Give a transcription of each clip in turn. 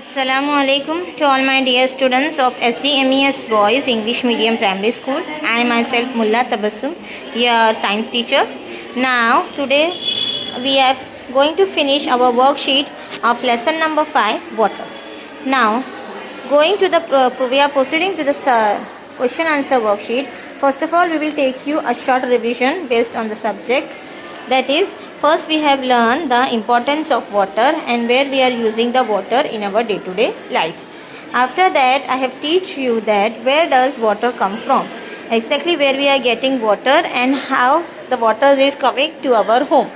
Assalamualaikum to all my dear students of SDMES Boys English Medium Primary School. I am myself Mulla Tabassum, your science teacher. Now today we are going to finish our worksheet of lesson number 5, water. Now we are proceeding to the question answer worksheet. First of all, we will take you a short revision based on the subject. That is, first we have learned the importance of water and where we are using the water in our day-to-day life. After that, I have teach you that where does water come from, exactly where we are getting water and how the water is coming to our home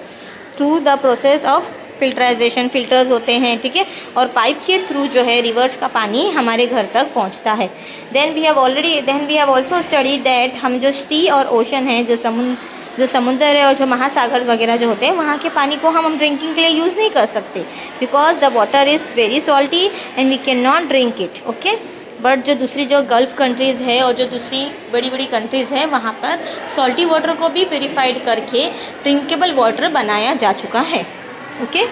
through the process of filterization. Filters होते हैं, ठीक है, और pipe के through जो है reverse का पानी हमारे घर तक पहुंचता है. Then we have also study that हम जो सी और ओशन है, जो समुद्र है और जो महासागर वगैरह जो होते हैं, वहाँ के पानी को हम ड्रिंकिंग के लिए यूज़ नहीं कर सकते because the water is very salty and we can not drink it. Okay, but जो दूसरी जो गल्फ़ कंट्रीज़ है और जो दूसरी बड़ी बड़ी कंट्रीज़ है, वहाँ पर सॉल्टी वाटर को भी प्योरीफाइड करके ड्रिंकेबल वाटर बनाया जा चुका है. ओके,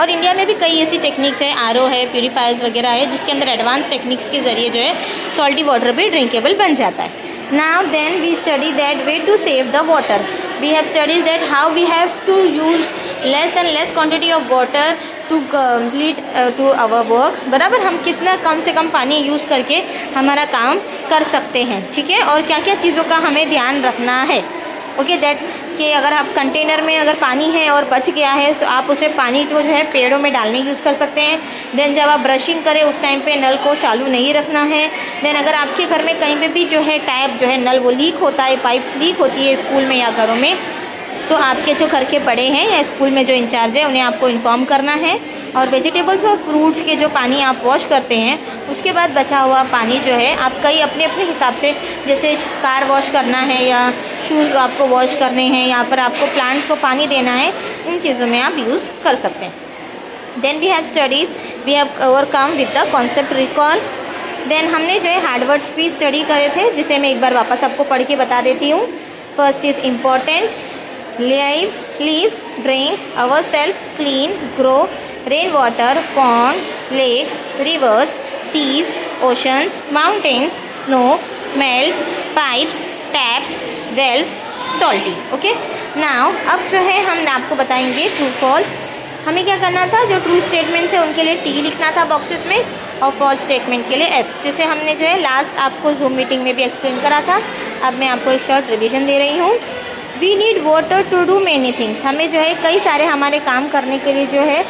और इंडिया में भी कई ऐसी टेक्निक्स है, आरओ है, प्योरीफायर्स वगैरह है, जिसके अंदर एडवांस टेक्निक्स के ज़रिए जो है सॉल्टी वाटर भी ड्रिंकेबल बन जाता है. Now then we study that way to save the water. We have studied that how we have to use less and less quantity of water to complete to our work. बराबर, हम कितना कम से कम पानी use करके हमारा काम कर सकते हैं, ठीक है, और क्या क्या चीज़ों का हमें ध्यान रखना है. ओके, दैट कि अगर आप कंटेनर में अगर पानी है और बच गया है तो आप उसे पानी जो है पेड़ों में डालने यूज़ कर सकते हैं. देन जब आप ब्रशिंग करें उस टाइम पे नल को चालू नहीं रखना है. देन अगर आपके घर में कहीं पे भी जो है टैप जो है नल वो लीक होता है, पाइप लीक होती है स्कूल में या घरों में, तो आपके जो घर के बड़े हैं या स्कूल में जो इंचार्ज है उन्हें आपको इन्फॉर्म करना है. और वेजिटेबल्स और फ्रूट्स के जो पानी आप वॉश करते हैं उसके बाद बचा हुआ पानी जो है आप कई अपने अपने हिसाब से, जैसे कार वॉश करना है या शूज़ आपको वॉश करने हैं, यहाँ पर आपको प्लांट्स को पानी देना है, इन चीज़ों में आप यूज़ कर सकते हैं. Then we have overcome with the concept recall. Then हमने जो है हार्डवर्ड्स भी स्टडी करे थे, जिसे मैं एक बार वापस आपको पढ़ के बता देती हूँ. First is important, live, drink, our self, clean, grow, rain water, ponds, lakes, rivers, seas, oceans, mountains, snow, melts, pipes, taps, wells, salty. Okay, now अब जो है हम आपको बताएंगे ट्रू फॉल्स. हमें क्या करना था, जो ट्रू स्टेटमेंट्स है उनके लिए टी लिखना था बॉक्सेस में और फॉल्स स्टेटमेंट के लिए एफ, जिसे हमने जो है लास्ट आपको जूम मीटिंग में भी एक्सप्लेन करा था. अब मैं आपको एक शॉर्ट रिविजन दे रही हूँ. We need water to do many things. हमें जो है कई सारे हमारे काम करने के लिए जो है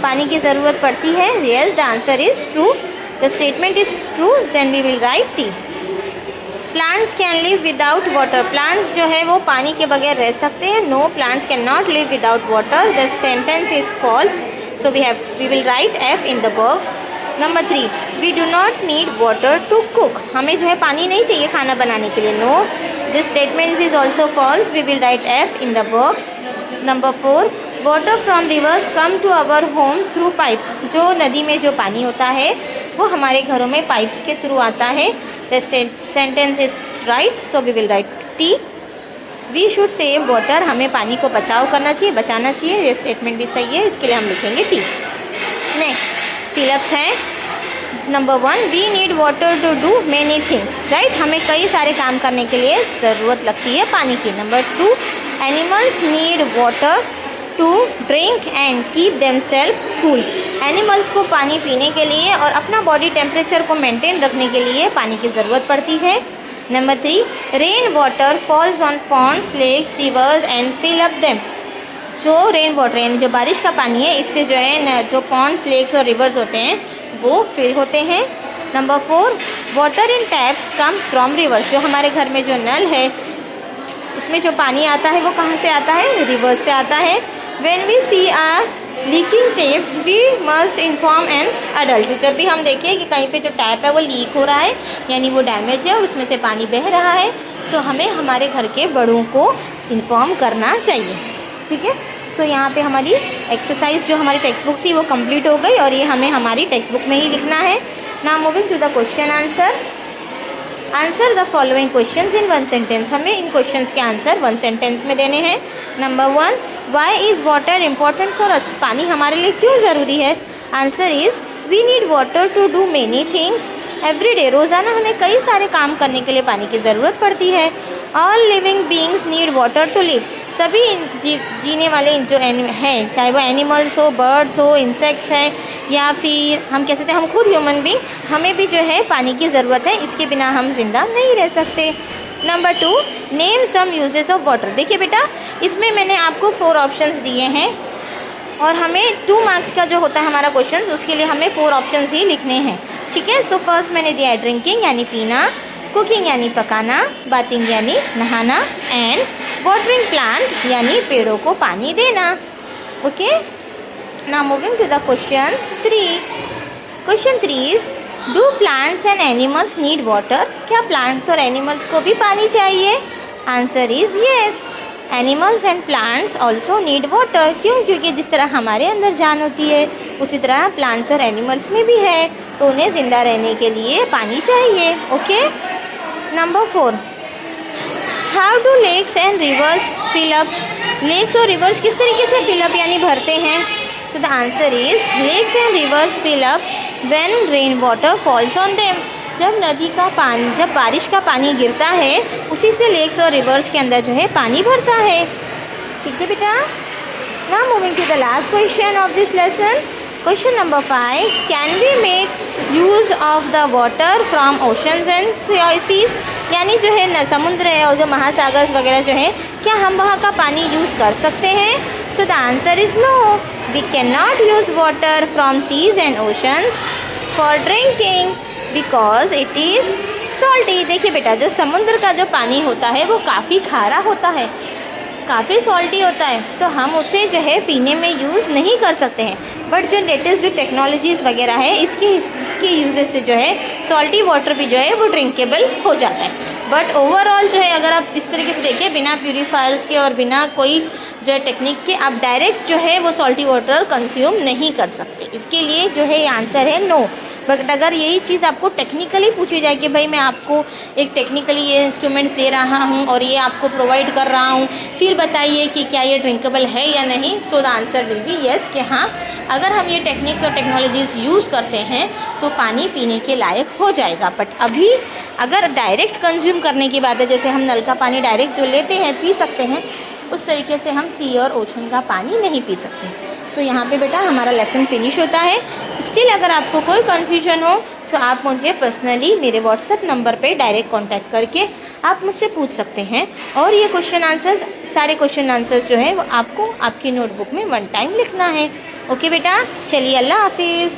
पानी की ज़रूरत पड़ती है. Yes, the answer is true. The statement is true. Then we will write T. Plants can live without water. Plants जो है वो पानी के बगैर रह सकते हैं. No, plants can not live without water. The sentence is false. So we will write F in the box. Number 3, we do not need water to cook. हमें जो है पानी नहीं चाहिए खाना बनाने के लिए. No, this statement is also false. We will write F in the box. Number 4, water from rivers come to our homes through pipes. जो नदी में जो पानी होता है वो हमारे घरों में पाइप्स के थ्रू आता है. The sentence is right. So we will write T. We should save water. हमें पानी को बचाव करना चाहिए, बचाना चाहिए. ये स्टेटमेंट भी सही है, इसके लिए हम लिखेंगे टी. नेक्स्ट फिलअप्स हैं. Number 1, we need water to do many things. Right, हमें कई सारे काम करने के लिए ज़रूरत लगती है पानी की. Number 2, animals need water to drink and keep themselves cool. Animals को पानी पीने के लिए और अपना बॉडी टेम्परेचर को मेंटेन रखने के लिए पानी की ज़रूरत पड़ती है. Number 3, rain water falls on ponds, lakes, rivers and fill up them. जो रेन वाटर यानी जो बारिश का पानी है, इससे जो है जो पॉन्ड्स, लेक्स और रिवर्स होते हैं वो फिल होते हैं. Number 4, water in taps comes from reverse. जो हमारे घर में जो नल है उसमें जो पानी आता है वो कहाँ से आता है, रिवर्स से आता है. When we see a leaking tap we must inform an adult. जब भी हम देखें कि कहीं पे जो टैप है वो लीक हो रहा है यानी वो डैमेज है और उसमें से पानी बह रहा है, सो हमें हमारे घर के बड़ों को इन्फॉर्म करना चाहिए. ठीक है, सो यहाँ पे हमारी एक्सरसाइज जो हमारी टेक्स्ट बुक थी वो कंप्लीट हो गई और ये हमें हमारी टेक्स्ट बुक में ही लिखना है. Now moving to the question answer. Answer the following questions in 1 sentence. हमें इन क्वेश्चंस के आंसर 1 सेंटेंस में देने हैं. Number 1, why is water important for us. पानी हमारे लिए क्यों ज़रूरी है. Answer is we need water to do many things every day. रोज़ाना हमें कई सारे काम करने के लिए पानी की ज़रूरत पड़ती है। All living beings need water to live. सभी जीने वाले जो हैं, चाहे वो एनिमल्स हो, बर्ड्स हो, इंसेक्ट्स हैं, या फिर हम कह सकते हैं हम खुद ह्यूमन बींग, हमें भी जो है पानी की ज़रूरत है। इसके बिना हम जिंदा नहीं रह सकते। Number 2, name some uses of water. देखिए बेटा, इसमें मैंने आपको 4 ऑप्शंस दिए हैं और हमें 2 मार्क्स का जो होता है हमारा क्वेश्चन, उसके लिए हमें 4 ऑप्शंस ही लिखने हैं। ठीक है। सो फर्स्ट मैंने दिया है ड्रिंकिंग यानी पीना, कुकिंग यानी पकाना, बाथिंग यानी नहाना, एंड वाटरिंग प्लांट यानी पेड़ों को पानी देना। Okay, now moving to the question 3। Question 3 is do plants and animals need water. क्या प्लांट्स और एनिमल्स को भी पानी चाहिए? Answer is yes, animals and plants also need water. क्यों? क्योंकि जिस तरह हमारे अंदर जान होती है उसी तरह प्लांट्स और एनिमल्स में भी है, तो उन्हें ज़िंदा रहने के लिए पानी चाहिए। Okay. Number 4, how do lakes and rivers fill up. Lakes और रिवर्स किस तरीके से फिल अप यानी भरते हैं? So the answer is lakes and rivers fill up when rain water falls on them. जब नदी का पानी, जब बारिश का पानी गिरता है, उसी से लेक्स और रिवर्स के अंदर जो है पानी भरता है। ठीक है बेटा। Now moving to the last question of this lesson. Question number 5, can we make use of the water from oceans and seas. यानी जो है न समुद्र है और जो महासागर वगैरह जो है, क्या हम वहाँ का पानी यूज़ कर सकते हैं? So the answer is no, we can not use water from seas and oceans for drinking because it is salty. देखिए बेटा, जो समुद्र का जो पानी होता है वो काफ़ी खारा होता है, काफ़ी सॉल्टी होता है, तो हम उसे जो है पीने में यूज़ नहीं कर सकते हैं। बट जो लेटेस्ट जो टेक्नोलॉजीज़ वगैरह है, इसके यूजेस से जो है सॉल्टी वाटर भी जो है वो ड्रिंकेबल हो जाता है। बट ओवरऑल जो है, अगर आप इस तरीके से देखें, बिना प्यूरीफायर्स के और बिना कोई जो है टेक्निक के, आप डायरेक्ट जो है वो सॉल्टी वाटर कंज्यूम नहीं कर सकते। इसके लिए जो है आंसर है नो। बट अगर यही चीज़ आपको टेक्निकली पूछी जाए कि भाई मैं आपको एक टेक्निकली ये इंस्ट्रूमेंट्स दे रहा हूँ और ये आपको प्रोवाइड कर रहा हूँ, फिर बताइए कि क्या ये ड्रिंकेबल है या नहीं, सो the answer will be yes, कि हाँ, अगर हम ये टेक्निक्स और टेक्नोलॉजीज़ यूज़ करते हैं तो पानी पीने के लायक हो जाएगा। बट अभी अगर डायरेक्ट कंज्यूम करने की बात है, जैसे हम नल का पानी डायरेक्ट जो लेते हैं पी सकते हैं, उस तरीके से हम सी और ओशन का पानी नहीं पी सकते। सो यहाँ पे बेटा हमारा लेसन फिनिश होता है। स्टिल अगर आपको कोई कन्फ्यूजन हो तो आप मुझे पर्सनली मेरे व्हाट्सएप नंबर पे डायरेक्ट कांटेक्ट करके आप मुझसे पूछ सकते हैं। और ये क्वेश्चन आंसर्स, सारे क्वेश्चन आंसर्स जो है वो आपको आपकी नोटबुक में 1 टाइम लिखना है। ओके बेटा, चलिए, अल्लाह हाफिज़।